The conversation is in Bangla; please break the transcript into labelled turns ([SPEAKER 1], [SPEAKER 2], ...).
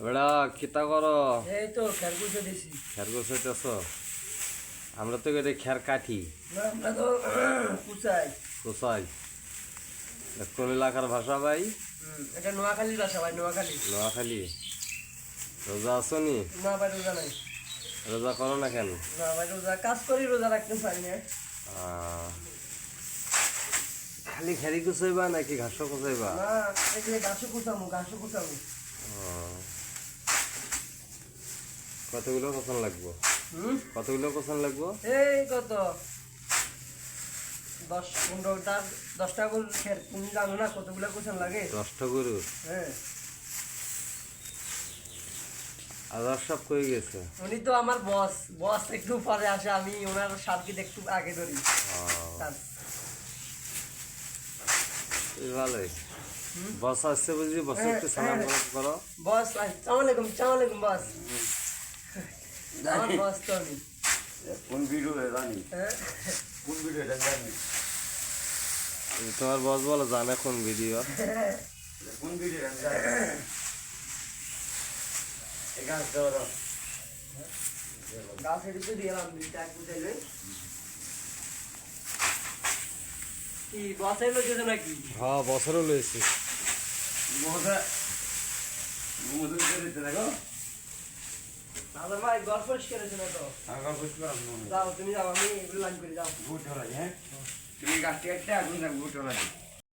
[SPEAKER 1] বেড়া কিতা করো?
[SPEAKER 2] এই তো খের গুছে দিছি।
[SPEAKER 1] খের গোছাইতেছ? আমরা তো এটা খের কাটি,
[SPEAKER 2] না, আমরা তো কুচাই।
[SPEAKER 1] কোথায়? কোন এলাকার ভাষা ভাই?
[SPEAKER 2] এটা নোয়াখালীর ভাষা ভাই, নোয়াখালী।
[SPEAKER 1] নোয়াখালী। রোজা আছো নি?
[SPEAKER 2] না ভাই, রোজা নাই।
[SPEAKER 1] রোজা করো না কেন?
[SPEAKER 2] না ভাই, রোজা কাজ করি, রোজা রাখতে পারি না।
[SPEAKER 1] খালি খেরি গুছাইবা নাকি ঘাসও গুছাইবা?
[SPEAKER 2] না, এগুলো ঘাসও কুচামু, ঘাসও কুচামু।
[SPEAKER 1] কতগুলো কোথান লাগবো? কতগুলো কোথান লাগবো?
[SPEAKER 2] এই কত 10-15টা, 10টা গরু খের, তুমি জানো না কতগুলো কুচান লাগে?
[SPEAKER 1] 10টা গরু?
[SPEAKER 2] হ্যাঁ।
[SPEAKER 1] আদার সব কই গেছে?
[SPEAKER 2] উনি তো আমার বস। বস একটু পরে আসে, আমি ওনার সাথে একটু আগে ধরি।
[SPEAKER 1] ভালোই। বস আসছে বুঝি, বস একটু সালাম করো।
[SPEAKER 2] বস, আসসালামু আলাইকুম। আসসালামু আলাইকুম বস। আমার বস তো আমি।
[SPEAKER 3] কোন ভিডিও জানি?
[SPEAKER 2] হ্যাঁ।
[SPEAKER 3] কোন ভিডিও জানি?
[SPEAKER 1] তোমার বস বলো জানে কোন ভিডিও?
[SPEAKER 3] কোন ভিডিও জানি? এখানে তো
[SPEAKER 2] গাছ এদিকে দিলাম, দুইটা কুচাইলে কি বস এলো যেত নাকি?
[SPEAKER 1] হ্যাঁ, বছরও লইছি।
[SPEAKER 3] মজা মজা করে দেখো।
[SPEAKER 2] দাদা ভাই ঘর পরিষ্কার হয়েছে না তো?
[SPEAKER 3] আগা বুঝতে পারলাম না।
[SPEAKER 2] যাও, তুমি যাও, আমি এগুলো লাইন করে যাও।
[SPEAKER 3] গুড হলো হ্যাঁ। তুমি গাছটি একটা আগুন না গুড হলো।